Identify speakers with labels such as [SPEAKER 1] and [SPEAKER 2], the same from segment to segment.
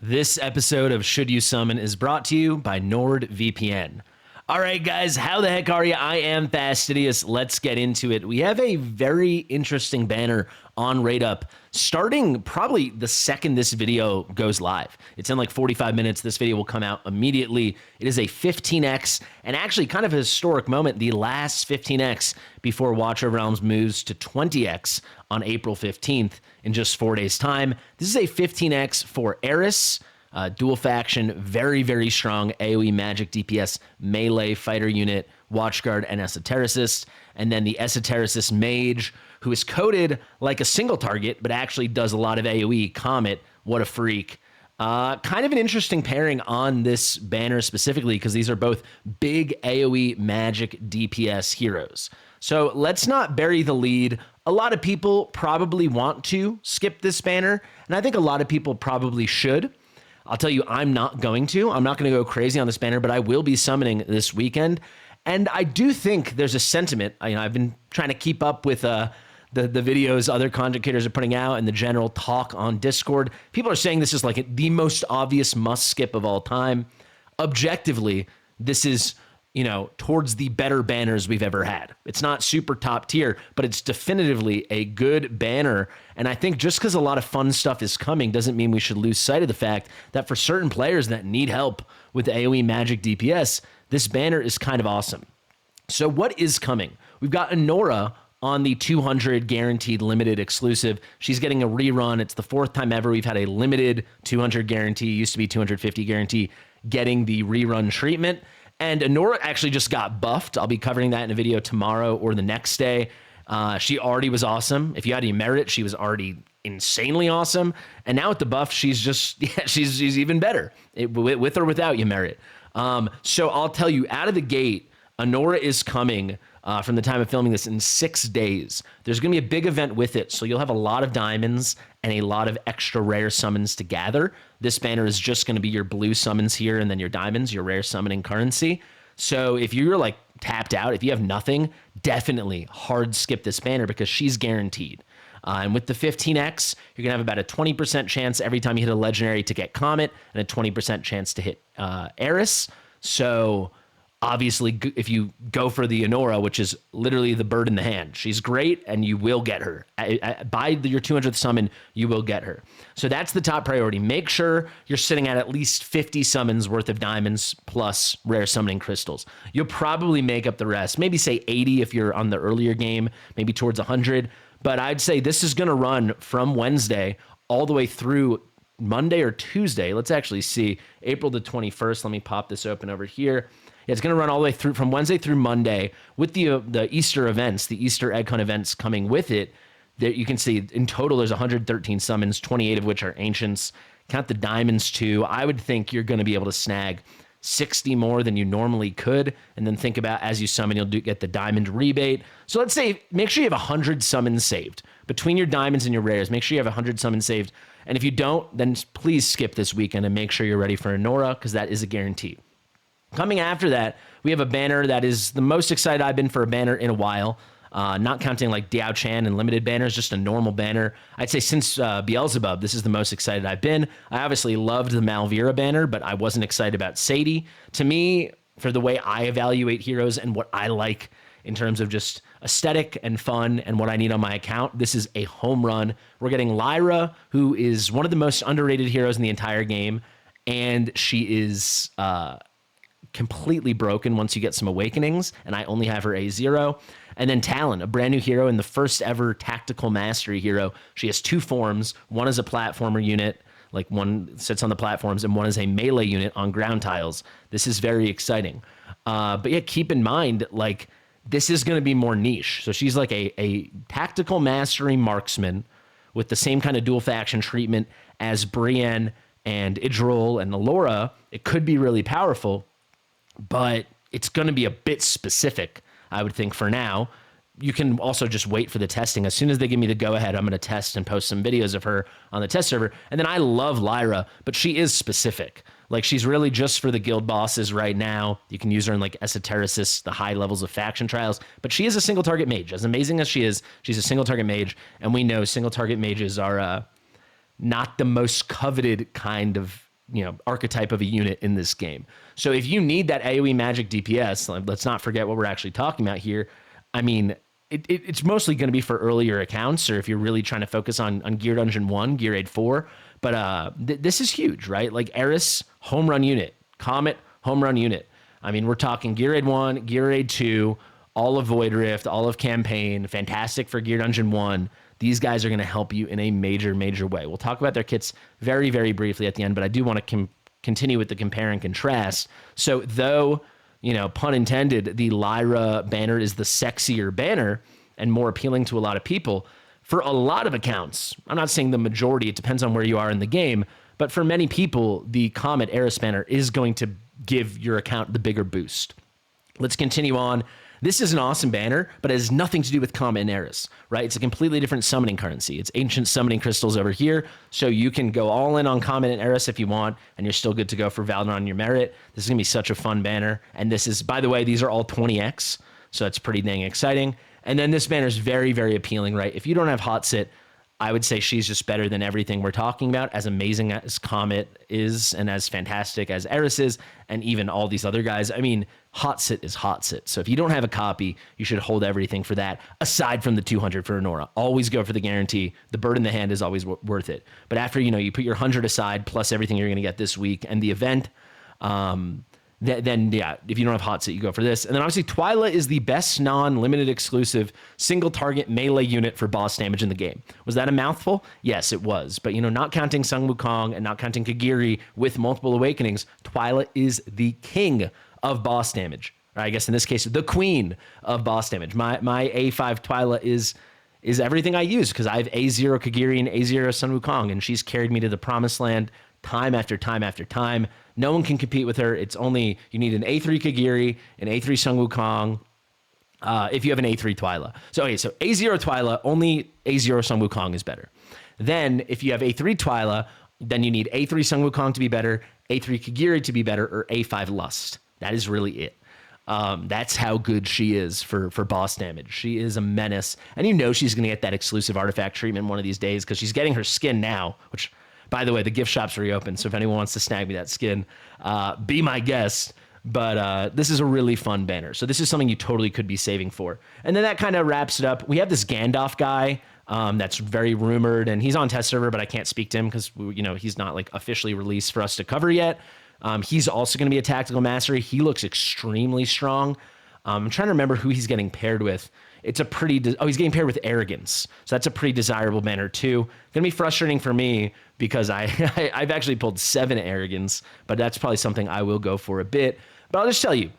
[SPEAKER 1] This episode of Should You Summon is brought to you by NordVPN. All right, guys, how the heck are you? I am Fastidious. Let's get into it. We have a very interesting banner on Rate Up starting probably the second this video goes live. It's in like 45 minutes. This video will come out immediately. It is a 15x and actually kind of a historic moment, the last 15x before Watcher of Realms moves to 20x on April 15th in just 4 days' time. This is a 15x for Aerys. Dual faction, very, very strong AoE magic DPS melee fighter unit, Watchguard, and Esotericist. And then the Esotericist mage, who is coded like a single target, but actually does a lot of AoE, Khamet. What a freak. Kind of an interesting pairing on this banner specifically, because these are both big AoE magic DPS heroes. So let's not bury the lead. A lot of people probably want to skip this banner, and I think a lot of people probably should. I'll tell you, I'm not going to. I'm not going to go crazy on this banner, but I will be summoning this weekend. And I do think there's a sentiment. I've been trying to keep up with the videos other content creators are putting out and the general talk on Discord. People are saying this is like the most obvious must skip of all time. Objectively, this is, towards the better banners we've ever had. It's not super top tier, but it's definitively a good banner. And I think just because a lot of fun stuff is coming doesn't mean we should lose sight of the fact that for certain players that need help with AoE magic DPS, this banner is kind of awesome. So what is coming? We've got Anora on the 200 guaranteed limited exclusive. She's getting a rerun. It's the fourth time ever we've had a limited 200 guarantee, used to be 250 guarantee, getting the rerun treatment. And Anora actually just got buffed. I'll be covering that in a video tomorrow or the next day. She already was awesome. If you had any merit, she was already insanely awesome. And now with the buff, she's just, she's even better, with or without you merit. So I'll tell you, out of the gate, Anora is coming from the time of filming this in 6 days. There's going to be a big event with it, so you'll have a lot of diamonds and a lot of extra rare summons to gather. This banner is just going to be your blue summons here and then your diamonds, your rare summoning currency. So if you're like tapped out, if you have nothing, definitely hard skip this banner because she's guaranteed. And with the 15x, you're going to have about a 20% chance every time you hit a legendary to get Khamet and a 20% chance to hit Aeris. So obviously, if you go for the Anora, which is literally the bird in the hand, she's great, and you will get her. By your 200th summon, you will get her. So that's the top priority. Make sure you're sitting at least 50 summons worth of diamonds plus rare summoning crystals. You'll probably make up the rest. Maybe say 80 if you're on the earlier game, maybe towards 100. But I'd say this is going to run from Wednesday all the way through Monday or Tuesday. Let's actually see. April the 21st. Let me pop this open over here. It's going to run all the way through from Wednesday through Monday with the Easter events, the Easter egg hunt events coming with it. That you can see in total there's 113 summons, 28 of which are ancients. Count the diamonds too. I would think you're going to be able to snag 60 more than you normally could. And then think about as you summon, you'll get the diamond rebate. So let's say make sure you have 100 summons saved. Between your diamonds and your rares, make sure you have 100 summons saved. And if you don't, then please skip this weekend and make sure you're ready for Anora because that is a guarantee. Coming after that, we have a banner that is the most excited I've been for a banner in a while. Not counting like Diao Chan and limited banners, just a normal banner. I'd say since Beelzebub, this is the most excited I've been. I obviously loved the Malvira banner, but I wasn't excited about Sadie. To me, for the way I evaluate heroes and what I like in terms of just aesthetic and fun and what I need on my account, this is a home run. We're getting Lyra, who is one of the most underrated heroes in the entire game, and she is completely broken once you get some awakenings, and I only have her A0. And then Talin, a brand new hero and the first ever tactical mastery hero. She has two forms. One is a platformer unit, like one sits on the platforms, and one is a melee unit on ground tiles. This is very exciting. But yeah, keep in mind, like, this is going to be more niche. So she's like a tactical mastery marksman with the same kind of dual faction treatment as Brienne and Idril and Alora. It could be really powerful, but it's going to be a bit specific, I would think, for now. You can also just wait for the testing. As soon as they give me the go-ahead, I'm going to test and post some videos of her on the test server. And then I love Lyra, but she is specific. Like, she's really just for the guild bosses right now. You can use her in, like, Esotericists, the high levels of faction trials. But she is a single-target mage. As amazing as she is, she's a single-target mage. And we know single-target mages are not the most coveted kind of archetype of a unit in this game. So if you need that AoE magic DPS, let's not forget what we're actually talking about here. I mean, it's mostly going to be for earlier accounts, or if you're really trying to focus on Gear Dungeon 1, Gear Aid 4. But this is huge, right? Like Aeris, home run unit. Khamet, home run unit. I mean, we're talking Gear Aid 1, Gear Aid 2, all of Void Rift, all of Campaign, fantastic for Gear Dungeon 1. These guys are going to help you in a major, major way. We'll talk about their kits very, very briefly at the end, but I do want to continue with the compare and contrast. So though, pun intended, the Lyra banner is the sexier banner and more appealing to a lot of people, for a lot of accounts, I'm not saying the majority, it depends on where you are in the game, but for many people, the Khamet Aeris banner is going to give your account the bigger boost. Let's continue on. This is an awesome banner, but it has nothing to do with Khamet and Aeris, right? It's a completely different summoning currency. It's ancient summoning crystals over here, so you can go all in on Khamet and Aeris if you want, and you're still good to go for Valor on your merit. This is going to be such a fun banner, and this is, by the way, these are all 20x, so that's pretty dang exciting. And then this banner is very, very appealing, right? If you don't have Hot Sit, I would say she's just better than everything we're talking about, as amazing as Khamet is and as fantastic as Aeris is, and even all these other guys. I mean, Hot Sit is Hot Sit. So if you don't have a copy, you should hold everything for that, aside from the 200 for Anora. Always go for the guarantee. The bird in the hand is always worth it. But after, you put your 100 aside, plus everything you're going to get this week and the event, then yeah, if you don't have Hot Sit, you go for this. And then obviously Twyla is the best non-limited exclusive single target melee unit for boss damage in the game. Was that a mouthful? Yes, it was. But not counting Sung Wukong and not counting Kagiri with multiple awakenings, Twyla is the king of boss damage. Or I guess in this case, the queen of boss damage. My A5 Twyla is everything I use, because I have A0 Kagiri and A0 Sun Wukong, and she's carried me to the promised land time after time after time. No one can compete with her. It's only, you need an A3 Kagiri, an A3 Sung Wukong, if you have an A3 Twyla. So A0 Twyla, only A0 Sung Wukong is better. Then if you have A3 Twyla, then you need A3 Sung Wukong to be better, A3 Kagiri to be better, or A5 Lust. That is really it. That's how good she is for boss damage. She is a menace. And she's going to get that exclusive artifact treatment one of these days, because she's getting her skin now, which, by the way, the gift shop's reopened, so if anyone wants to snag me that skin, be my guest. But this is a really fun banner. So this is something you totally could be saving for. And then that kind of wraps it up. We have this Gandalf guy that's very rumored, and he's on test server, but I can't speak to him because he's not like officially released for us to cover yet. He's also going to be a tactical mastery. He looks extremely strong. I'm trying to remember who he's getting paired with. It's a pretty, he's getting paired with Arrogance. So that's a pretty desirable banner too. Gonna be frustrating for me because I've actually pulled 7 Arrogance, but that's probably something I will go for a bit. But I'll just tell you,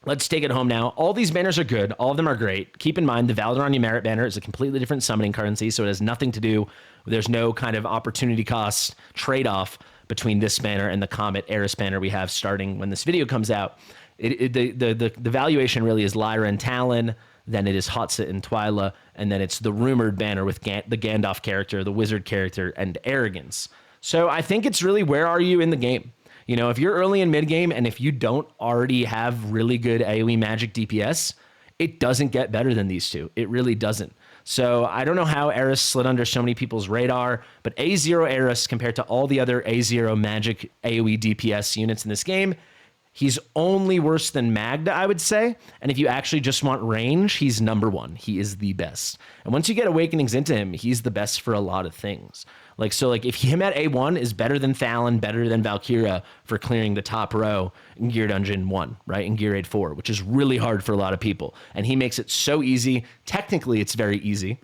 [SPEAKER 1] let's take it home now. All these banners are good. All of them are great. Keep in mind, the Valor on your merit banner is a completely different summoning currency, so it has nothing to do, there's no kind of opportunity cost trade-off between this banner and the Khamet Aeris banner we have starting when this video comes out. The valuation really is Lyra and Talin, then it is Hot Sit and Twyla, and then it's the rumored banner with the Gandalf character, the wizard character, and Arrogance. So I think it's really, where are you in the game? If you're early in mid game and if you don't already have really good AoE magic DPS, it doesn't get better than these two. It really doesn't. So I don't know how Aeris slid under so many people's radar, but A0 Aeris compared to all the other A0 magic AoE DPS units in this game, he's only worse than Magda, I would say. And if you actually just want range, he's number 1. He is the best. And once you get Awakenings into him, he's the best for a lot of things. If him at A1 is better than Thalon, better than Valkyria for clearing the top row in Gear Dungeon 1, right? In Gear Aid 4, which is really hard for a lot of people. And he makes it so easy. Technically, it's very easy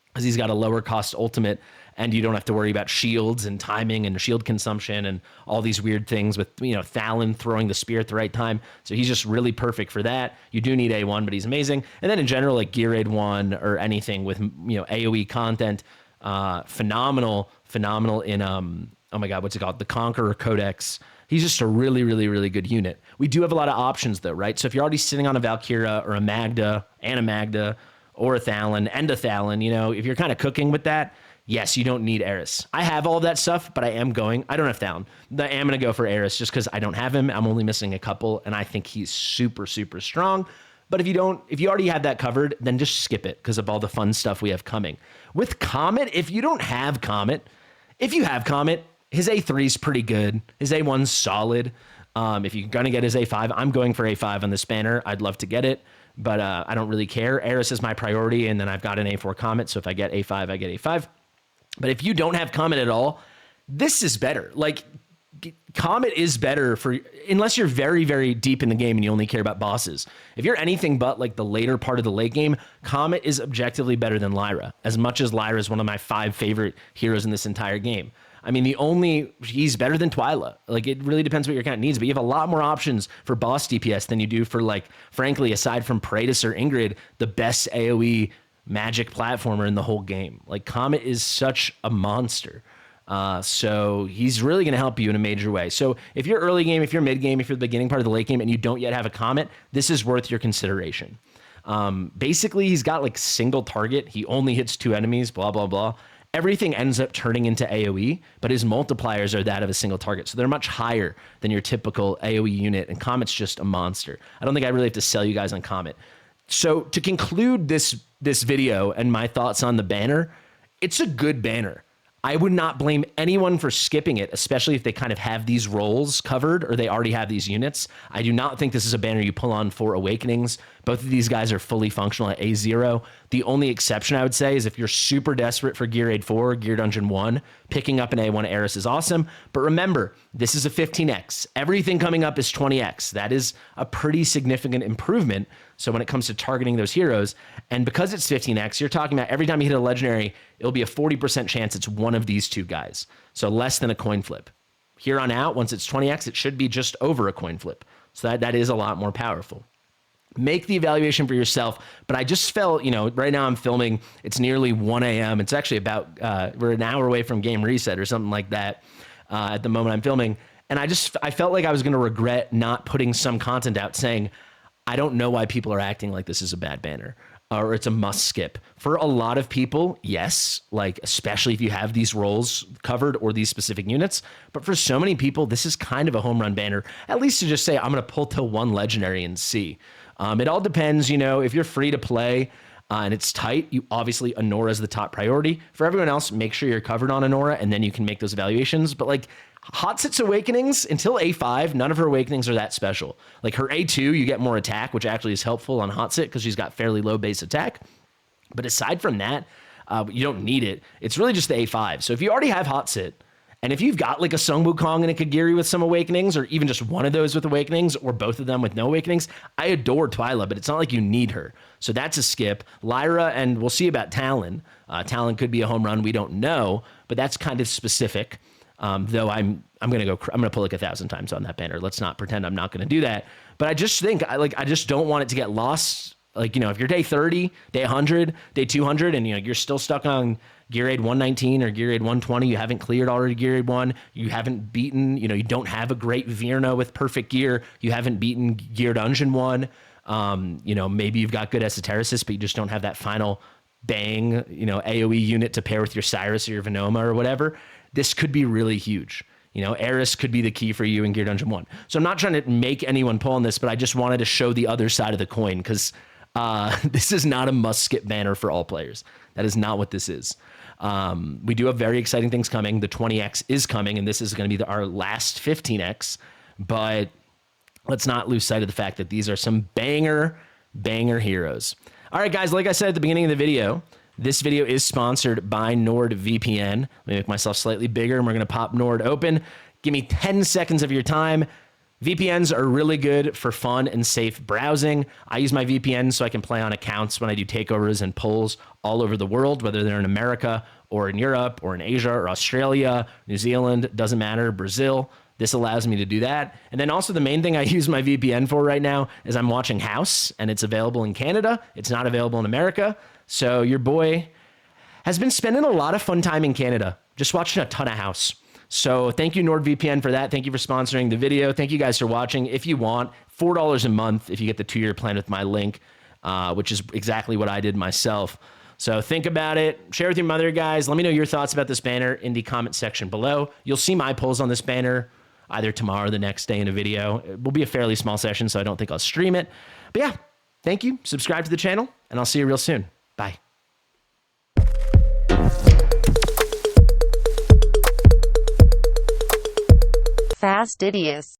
[SPEAKER 1] because he's got a lower cost ultimate, and you don't have to worry about shields and timing and shield consumption and all these weird things with, Thalon throwing the spear at the right time. So he's just really perfect for that. You do need A1, but he's amazing. And then in general, like Gear Aid 1 or anything with, AoE content, phenomenal in, oh my God, what's it called? The Conqueror Codex. He's just a really, really, really good unit. We do have a lot of options though, right? So if you're already sitting on a Valkyria or a Magda and a Magda or a Thalon and a Thalon, if you're kind of cooking with that, yes, you don't need Aeris. I have all of that stuff, but I don't have Thalon. I am going to go for Aeris just because I don't have him. I'm only missing a couple, and I think he's super, super strong. But if you already have that covered, then just skip it because of all the fun stuff we have coming. With Khamet, if you don't have Khamet, if you have Khamet, his A3 is pretty good. His A1's solid. If you're going to get his A5, I'm going for A5 on this banner. I'd love to get it, but I don't really care. Aeris is my priority, and then I've got an A4 Khamet, so if I get A5, I get A5. But if you don't have Khamet at all, this is better. Like, Khamet is better for, unless you're very, very deep in the game and you only care about bosses. If you're anything but like the later part of the late game, Khamet is objectively better than Lyra, as much as Lyra is one of my 5 favorite heroes in this entire game. I mean, he's better than Twyla. Like, it really depends what your account needs, but you have a lot more options for boss DPS than you do for, like, frankly, aside from Praetus or Ingrid, the best AoE magic platformer in the whole game. Like, Khamet is such a monster. So he's really going to help you in a major way. So if you're early game, if you're mid game, if you're the beginning part of the late game and you don't yet have a Khamet, this is worth your consideration. Basically, he's got like single target. He only hits 2 enemies, blah, blah, blah. Everything ends up turning into AoE, but his multipliers are that of a single target. So they're much higher than your typical AoE unit, and Khamet's just a monster. I don't think I really have to sell you guys on Khamet. So to conclude this video and my thoughts on the banner, it's a good banner. I would not blame anyone for skipping it, especially if they kind of have these roles covered or they already have these units. I do not think this is a banner you pull on for Awakenings. Both of these guys are fully functional at A0. The only exception I would say is if you're super desperate for Gear Aid 4 or Gear Dungeon 1, picking up an A1 Aeris is awesome. But remember, this is a 15x. Everything coming up is 20x. That is a pretty significant improvement. So when it comes to targeting those heroes, and because it's 15x, you're talking about every time you hit a legendary, it'll be a 40% chance it's one of these 2 guys. So less than a coin flip. Here on out, once it's 20x, it should be just over a coin flip. So that is a lot more powerful. Make the evaluation for yourself. But I just felt, right now I'm filming, it's nearly 1 a.m. It's actually about, we're an hour away from game reset or something like that at the moment I'm filming. And I felt like I was going to regret not putting some content out saying, I don't know why people are acting like this is a bad banner or it's a must skip. For a lot of people, yes, like especially if you have these roles covered or these specific units. But for so many people, this is kind of a home run banner, at least to just say, I'm going to pull till 1 legendary and see. It all depends, if you're free to play and it's tight, you obviously Honora is the top priority. For everyone else, make sure you're covered on Honora and then you can make those evaluations. But like Hotsit's Awakenings, until A5, none of her Awakenings are that special. Like her A2, you get more attack, which actually is helpful on Hotsit because she's got fairly low base attack. But aside from that, you don't need it. It's really just the A5. So if you already have Hotsit, and if you've got like a Sung Wukong and a Kagiri with some Awakenings, or even just one of those with Awakenings, or both of them with no Awakenings, I adore Twyla, but it's not like you need her. So that's a skip. Lyra, and we'll see about Talin. Talin could be a home run. We don't know, but that's kind of specific. Though I'm gonna pull like 1,000 times on that banner. Let's not pretend I'm not gonna do that. But I just think I just don't want it to get lost. Like, if you're day 30, day 100, day 200, and you're still stuck on Gear Aid 119 or Gear Aid 120, you haven't cleared already Gear Aid 1, you haven't beaten, you don't have a great Virna with perfect gear, you haven't beaten Gear Dungeon 1, maybe you've got good Esotericist, but you just don't have that final bang, AoE unit to pair with your Cyrus or your Venoma or whatever. This could be really huge. Aeris could be the key for you in Gear Dungeon 1. So I'm not trying to make anyone pull on this, but I just wanted to show the other side of the coin because this is not a must-skip banner for all players. That is not what this is. We do have very exciting things coming. The 20x is coming, and this is going to be our last 15x. But let's not lose sight of the fact that these are some banger heroes. All right, guys, like I said at the beginning of the video, this video is sponsored by NordVPN. Let me make myself slightly bigger, and we're going to pop Nord open. Give me 10 seconds of your time. VPNs are really good for fun and safe browsing. I use my VPN so I can play on accounts when I do takeovers and polls all over the world, whether they're in America or in Europe or in Asia or Australia, New Zealand, doesn't matter, Brazil. This allows me to do that. And then also the main thing I use my VPN for right now is I'm watching House, and it's available in Canada. It's not available in America. So your boy has been spending a lot of fun time in Canada, just watching a ton of House. So thank you, NordVPN, for that. Thank you for sponsoring the video. Thank you guys for watching. If you want, $4 a month if you get the 2-year plan with my link, which is exactly what I did myself. So think about it. Share with your mother, guys. Let me know your thoughts about this banner in the comment section below. You'll see my polls on this banner either tomorrow or the next day in a video. It will be a fairly small session, so I don't think I'll stream it. But yeah, thank you. Subscribe to the channel, and I'll see you real soon. Bye.
[SPEAKER 2] Fastidious.